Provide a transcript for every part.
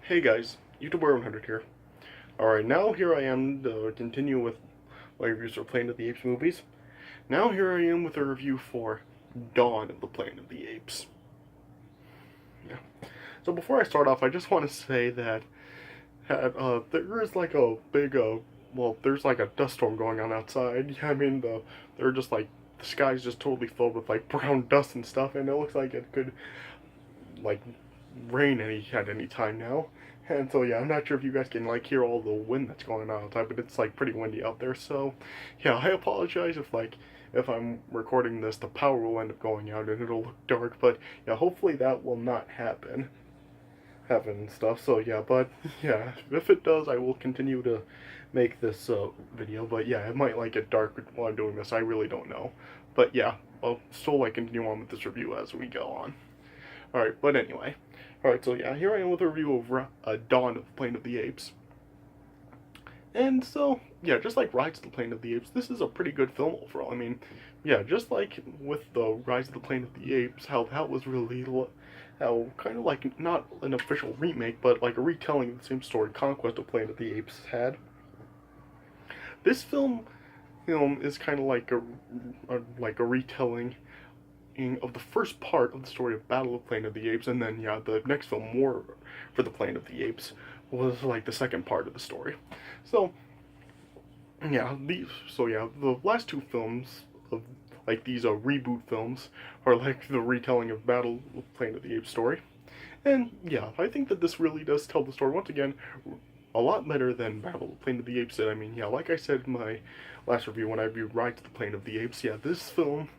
Hey guys, YouTuber 100 here. Alright, now here I am to continue with my reviews for Planet of the Apes movies. Now here I am with a review for Dawn of the Planet of the Apes. Yeah. So before I start off, I just want to say that there is like a big, there's like a dust storm going on outside. Yeah, I mean, they're just like, the sky's just totally filled with like brown dust and stuff, and it looks like it could like rain at any time now. And so yeah, I'm not sure if you guys can like hear all the wind that's going on outside, but it's like pretty windy out there. So yeah, I apologize if I'm recording this, the power will end up going out and it'll look dark. But yeah, hopefully that will not happen and stuff. So yeah, but yeah, if it does, I will continue to make this video. But yeah, it might like get dark while I'm doing this. I really don't know. But yeah, I'll still like continue on with this review as we go on. Alright, but anyway. Alright, so yeah, here I am with a review of Dawn of the Planet of the Apes. And so, yeah, just like Rise of the Planet of the Apes, this is a pretty good film overall. I mean, yeah, just like with the Rise of the Planet of the Apes, how that was really, how kind of like not an official remake, but like a retelling of the same story Conquest of Planet of the Apes had. This film is kind of like a retelling of the first part of the story of Battle of Planet of the Apes, and then yeah, the next film, War for the Planet of the Apes, was like the second part of the story. So yeah, the last two films of like these reboot films are like the retelling of Battle of Planet of the Apes story. And yeah, I think that this really does tell the story once again a lot better than Battle of Planet of the Apes did. I mean, yeah, like I said in my last review when I reviewed Rise of the Planet of the Apes, yeah, this film,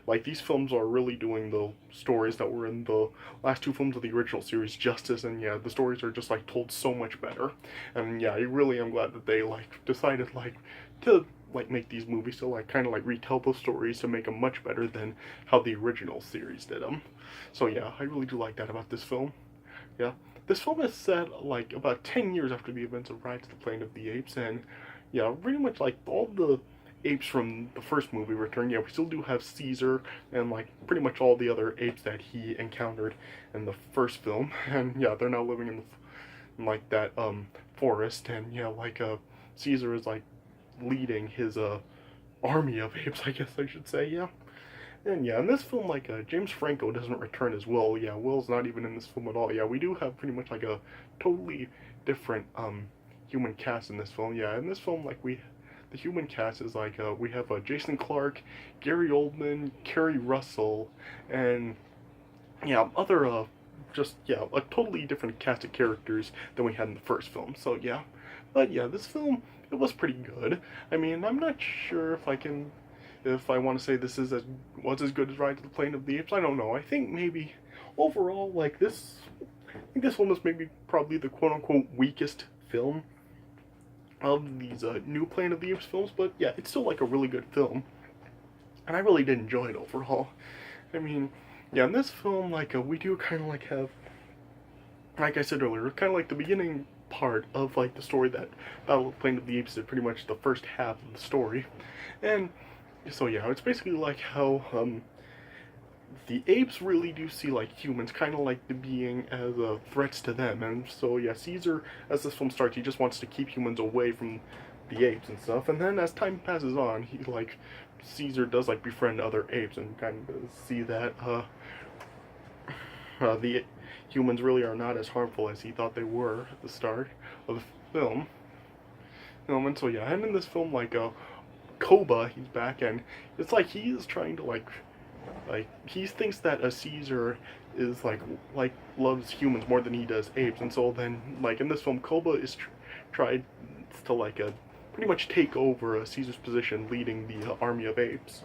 like, these films are really doing the stories that were in the last two films of the original series justice, and yeah, the stories are just, like, told so much better. And yeah, I really am glad that they, like, decided, like, to, like, make these movies to, like, kind of, like, retell those stories to make them much better than how the original series did them. So yeah, I really do like that about this film. Yeah. This film is set, like, about 10 years after the events of Rise of the Planet of the Apes, and yeah, pretty much, like, all the apes from the first movie return. Yeah, we still do have Caesar and like pretty much all the other apes that he encountered in the first film, and yeah, they're now living in like that forest, and yeah, like Caesar is like leading his army of apes, I guess I should say. Yeah. And yeah, in this film, like, James Franco doesn't return as Will. Yeah, Will's not even in this film at all. Yeah, we do have pretty much, like, a totally different, human cast in this film. Yeah, in this film, like, the human cast is, like, we have, Jason Clarke, Gary Oldman, Kerry Russell, and, yeah, other, a totally different cast of characters than we had in the first film. So, yeah. But, yeah, this film, it was pretty good. I mean, I'm not sure if I want to say this was as good as Rise of the Planet of the Apes. I don't know. I think maybe overall, like I think this one was maybe probably the quote unquote weakest film of these new Planet of the Apes films. But yeah, it's still like a really good film, and I really did enjoy it overall. I mean, yeah, in this film, like we do kind of like have, like I said earlier, kind of like the beginning part of like the story that Battle of Planet of the Apes did, pretty much the first half of the story, and so yeah, it's basically like how the apes really do see like humans kind of like the being as threats to them, and so yeah, Caesar, as this film starts, he just wants to keep humans away from the apes and stuff, and then as time passes on, he like Caesar does like befriend other apes and kind of see that the humans really are not as harmful as he thought they were at the start of the film. And so yeah, and in this film, like Koba, he's back, and it's like he is trying to like he thinks that a Caesar is like loves humans more than he does apes, and so then like in this film, Koba is tried to like pretty much take over Caesar's position, leading the army of apes.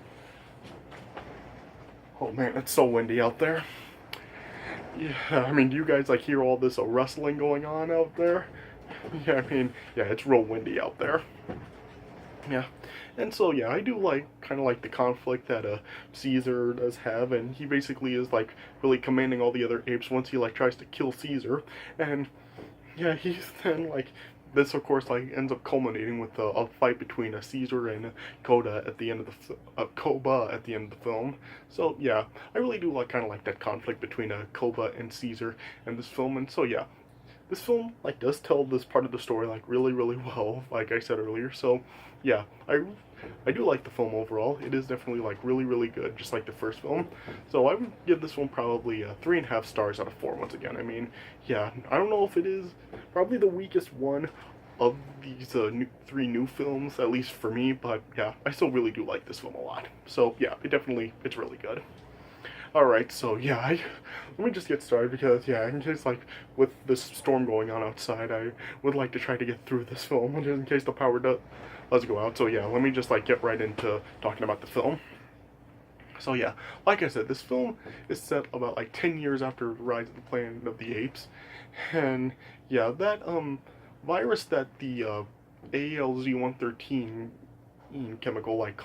Oh man, it's so windy out there. Yeah, I mean, do you guys like hear all this rustling going on out there? Yeah, I mean, yeah, it's real windy out there. Yeah, and so yeah, I do like kind of like the conflict that Caesar does have, and he basically is like really commanding all the other apes once he like tries to kill Caesar, and yeah, he's then like this of course like ends up culminating with a fight between Caesar and Koda at the end of Koba at the end of the film. So yeah, I really do like kind of like that conflict between Koba and Caesar in this film, and so yeah, this film like does tell this part of the story like really really well, like I said earlier. So yeah, I do like the film overall. It is definitely like really really good, just like the first film. So I would give this one probably 3.5 stars out of 4. Once again, I mean, yeah, I don't know if it is probably the weakest one of these three new films, at least for me. But yeah, I still really do like this film a lot. So yeah, it's really good. Alright, so yeah, let me just get started because, yeah, in case, like, with this storm going on outside, I would like to try to get through this film, just in case the power does go out. So yeah, let me just, like, get right into talking about the film. So yeah, like I said, this film is set about, like, 10 years after Rise of the Planet of the Apes. And, yeah, that, virus that the, ALZ-113 chemical, like,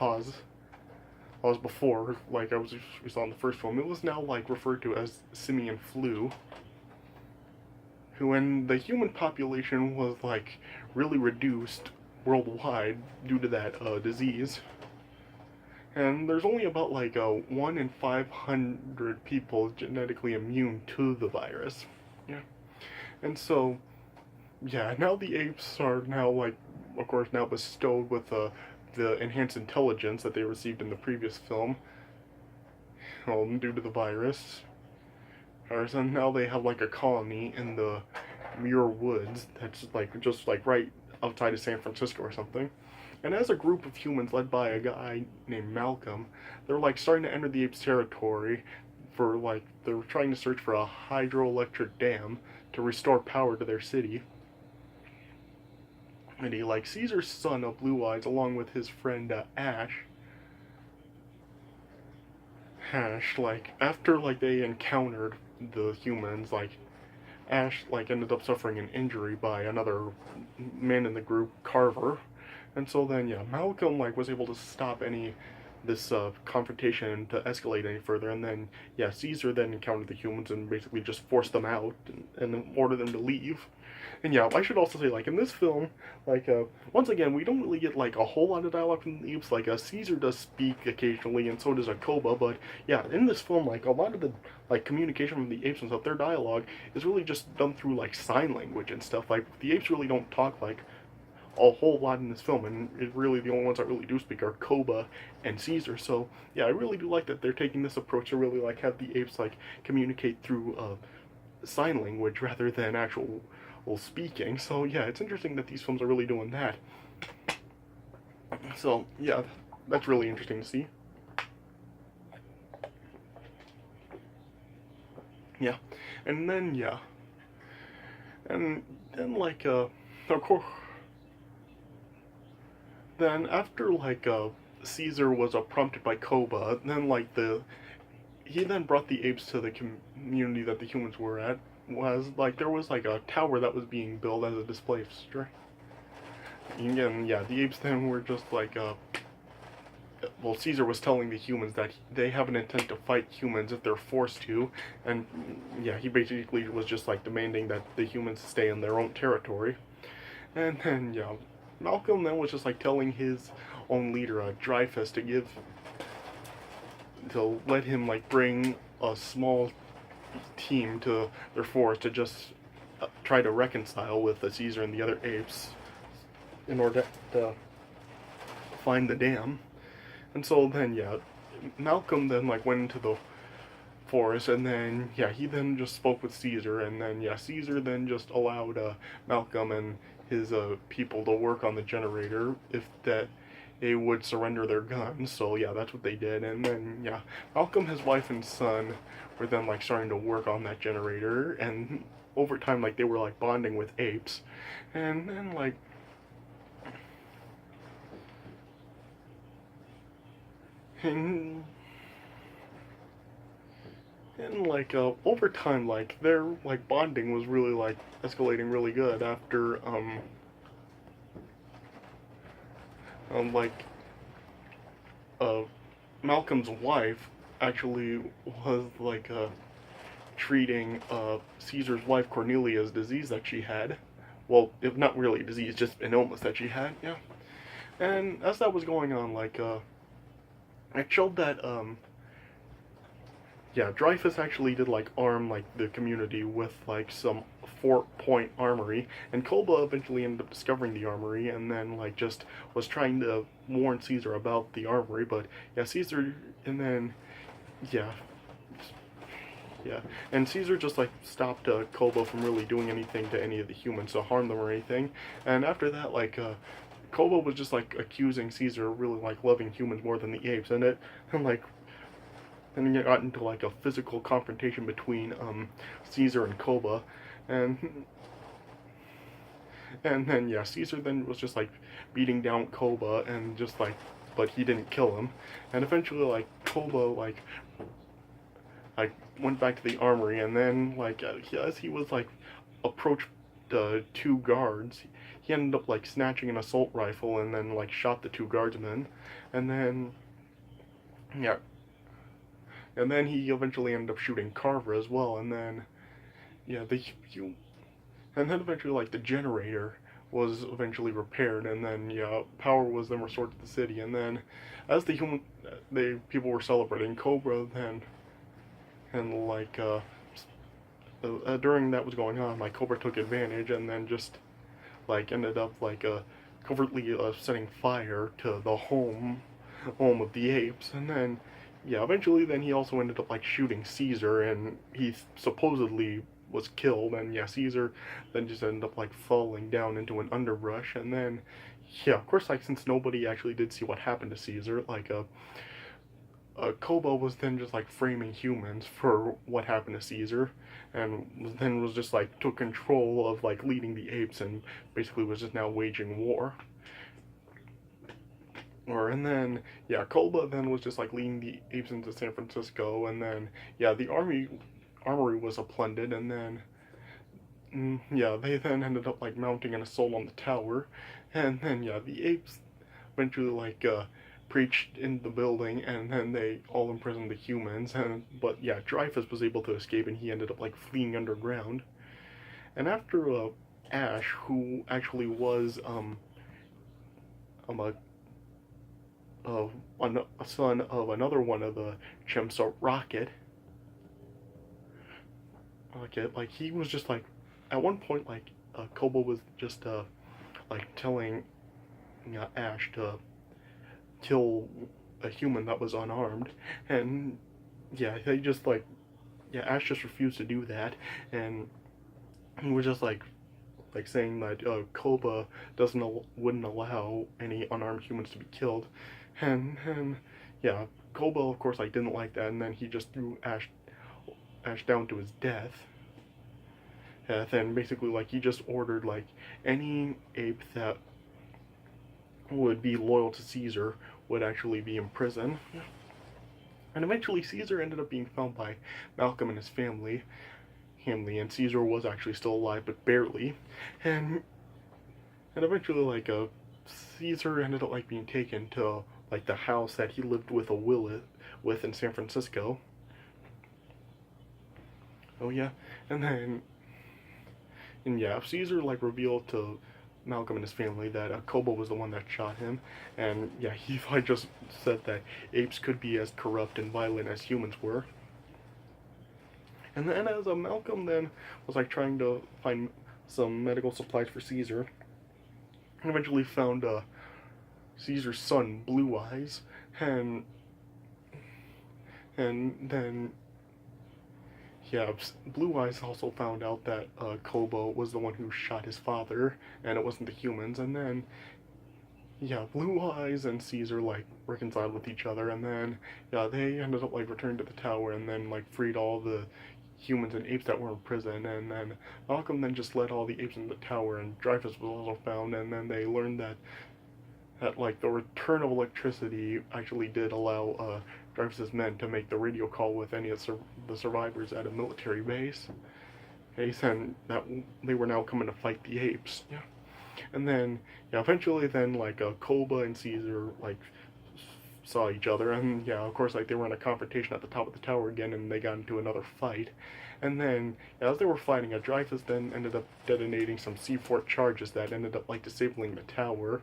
was before, like we saw in the first film, it was now like referred to as simian flu. When the human population was like really reduced worldwide due to that disease, and there's only about like 1 in 500 people genetically immune to the virus. Yeah, and so yeah, now the apes are now like, of course, now bestowed with the enhanced intelligence that they received in the previous film, due to the virus. And now they have like a colony in the Muir Woods that's like just like right outside of San Francisco or something. And as a group of humans led by a guy named Malcolm, they're like starting to enter the apes' territory for like they're trying to search for a hydroelectric dam to restore power to their city. And he like Caesar's son of Blue Eyes, along with his friend Ash, like after like they encountered the humans, like Ash like ended up suffering an injury by another man in the group, Carver. And so then yeah, Malcolm like was able to stop any this confrontation to escalate any further. And then yeah, Caesar then encountered the humans and basically just forced them out and ordered them to leave. And yeah, I should also say, like, in this film, like, once again, we don't really get, like, a whole lot of dialogue from the apes. Like, Caesar does speak occasionally, and so does Koba, but, yeah, in this film, like, a lot of the, like, communication from the apes and stuff, their dialogue is really just done through, like, sign language and stuff. Like, the apes really don't talk, like, a whole lot in this film, and it really, the only ones that really do speak are Koba and Caesar. So, yeah, I really do like that they're taking this approach to really, like, have the apes, like, communicate through, sign language rather than actual speaking. So yeah, it's interesting that these films are really doing that. So yeah, that's really interesting to see. Yeah, and then yeah, and then like of course, then after like Caesar was prompted by Koba, then like he then brought the apes to the community that the humans were at. Was like there was like a tower that was being built as a display of strength. Again, yeah, the apes then were just like well, Caesar was telling the humans that they have an intent to fight humans if they're forced to, and yeah, he basically was just like demanding that the humans stay in their own territory. And then yeah, Malcolm then was just like telling his own leader, Dreyfus, to let him like bring a small team to their forest to just try to reconcile with Caesar and the other apes in order to find the dam. And so then yeah, Malcolm then like went into the forest, and then yeah, he then just spoke with Caesar, and then yeah, Caesar then just allowed Malcolm and his people to work on the generator if that they would surrender their guns. So yeah, that's what they did. And then yeah, Malcolm, his wife and son were then like starting to work on that generator, and over time like they were like bonding with apes. And then like and like over time like their like bonding was really like escalating really good after like Malcolm's wife actually was like treating Caesar's wife Cornelia's disease that she had. Well, if not really a disease, just an illness that she had. Yeah. And as that was going on, like it showed that yeah, Dreyfus actually did like arm like the community with like some 4-point armory, and Koba eventually ended up discovering the armory, and then like just was trying to warn Caesar about the armory, but yeah, Caesar, and then yeah, yeah, and Caesar just like stopped Koba from really doing anything to any of the humans to harm them or anything, and after that Koba was just like accusing Caesar of really like loving humans more than the apes, and like and it got into like a physical confrontation between Caesar and Koba, and then yeah, Caesar then was just like beating down Koba and just like, but he didn't kill him, and eventually like Koba like went back to the armory, and then like as he was like approached the two guards, he ended up like snatching an assault rifle and then like shot the two guardsmen, and then yeah, and then he eventually ended up shooting Carver as well, and then yeah, and then eventually like the generator was eventually repaired, and then yeah, power was then restored to the city, and then as the people were celebrating, Cobra then and like during that was going on, like Cobra took advantage and then just like ended up like covertly setting fire to the home of the apes, and then yeah, eventually then he also ended up like shooting Caesar, and he supposedly was killed, and yeah, Caesar then just ended up like falling down into an underbrush, and then yeah, of course, like since nobody actually did see what happened to Caesar, like Kobo was then just like framing humans for what happened to Caesar, and then was just like took control of like leading the apes, and basically was just now waging war. And then yeah, Koba then was just like leading the apes into San Francisco, and then yeah, the armory was plundered, and then yeah, they then ended up like mounting an assault on the tower, and then yeah, the apes eventually like preached in the building, and then they all imprisoned the humans, and but yeah, Dreyfus was able to escape, and he ended up like fleeing underground. And after Ash, who actually was a a son of another one of the chimps, a Rocket, like he was just like, at one point, like Kobo was just like telling Ash to kill a human that was unarmed, and yeah, they just like, yeah, Ash just refused to do that, and he was just like saying that Koba wouldn't allow any unarmed humans to be killed, and yeah, Koba of course like didn't like that, and then he just threw Ash down to his death. And then basically like he just ordered like any ape that would be loyal to Caesar would actually be in prison. And eventually Caesar ended up being found by Malcolm and his family, and Caesar was actually still alive, but barely. And eventually like Caesar ended up like being taken to like the house that he lived with with in San Francisco. Oh yeah, and yeah, Caesar like revealed to Malcolm and his family that Kobo was the one that shot him, and yeah, he like just said that apes could be as corrupt and violent as humans were. And then as Malcolm then was like trying to find some medical supplies for Caesar, and eventually found Caesar's son Blue Eyes, and then yeah, Blue Eyes also found out that Kobo was the one who shot his father, and it wasn't the humans. And then, yeah, Blue Eyes and Caesar like reconciled with each other, and then yeah, they ended up like returning to the tower, and then like freed all the humans and apes that were in prison. And then Malcolm then just led all the apes into the tower, and Dreyfus was also found. And then they learned that like the return of electricity actually did allow Dreyfus's men to make the radio call with any of the survivors at a military base. And that they were now coming to fight the apes. Yeah. And then yeah, eventually then like Koba and Caesar like saw each other, and yeah, of course like they were in a confrontation at the top of the tower again, and they got into another fight. And then yeah, as they were fighting, Dreyfus then ended up detonating some C4 charges that ended up like disabling the tower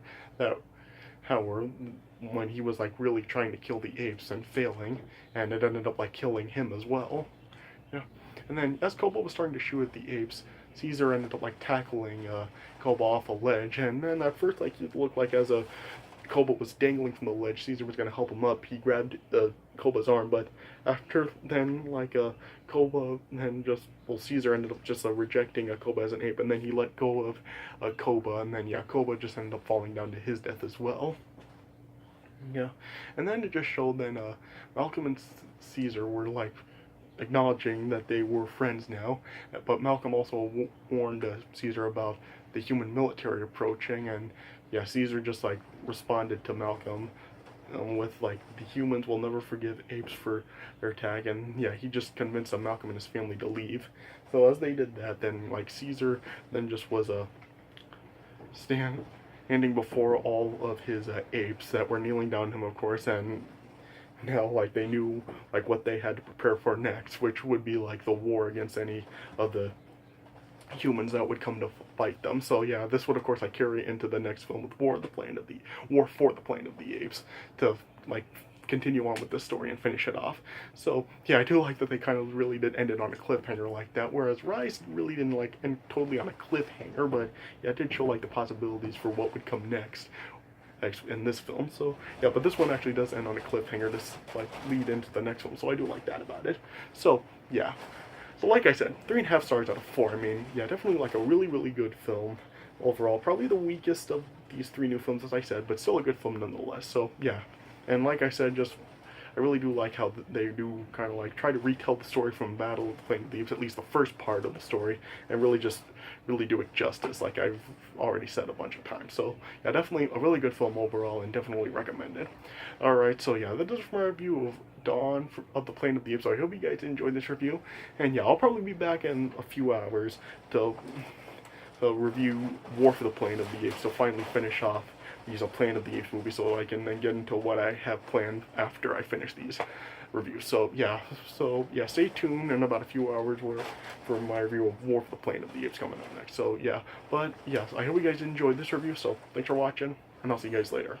when he was like really trying to kill the apes and failing, and it ended up like killing him as well. Yeah. And then as Kobo was starting to shoot at the apes, Caesar ended up like tackling Koba off a ledge, and then at first like it looked like as a Koba was dangling from the ledge, Caesar was gonna help him up. He grabbed Koba's arm, but after then, Koba then Caesar ended up just rejecting Koba as an ape, and then he let go of Koba, and then yeah, Koba just ended up falling down to his death as well. Yeah, and then it just showed then Malcolm and Caesar were like acknowledging that they were friends now, but Malcolm also warned Caesar about the human military approaching, and yeah, Caesar just like responded to Malcolm with like the humans will never forgive apes for their attack, and yeah, he just convinced Malcolm and his family to leave. So as they did that, then like Caesar then just was standing before all of his apes that were kneeling down to him, of course, and now like they knew like what they had to prepare for next, which would be like the war against any of the humans that would come to fight them. So yeah, this would of course like carry into the next film with War for the Planet of the Apes to like continue on with this story and finish it off. So yeah, I do like that they kind of really did end it on a cliffhanger like that, whereas Rise really didn't like end totally on a cliffhanger, but yeah, it did show like the possibilities for what would come next in this film. So yeah, but this one actually does end on a cliffhanger, this like lead into the next one, so I do like that about it. So yeah, so like I said, 3.5 stars out of 4. I mean, yeah, definitely like a really, really good film overall. Probably the weakest of these 3 new films, as I said, but still a good film nonetheless. So yeah, and like I said, just I really do like how they do kind of like try to retell the story from Battle of the Planet of the Apes, at least the first part of the story, and really do it justice, like I've already said a bunch of times. So yeah, definitely a really good film overall, and definitely recommend it. Alright, so yeah, that does it for my review of Dawn of the Planet of the Apes. So I hope you guys enjoyed this review, and yeah, I'll probably be back in a few hours to review War for the Planet of the Apes, so finally finish off these Planet of the Apes movies, so I can then get into what I have planned after I finish these reviews. So yeah, stay tuned in about a few hours for my review of War for the Planet of the Apes coming up next. So yeah, but yes, I hope you guys enjoyed this review, so thanks for watching, and I'll see you guys later.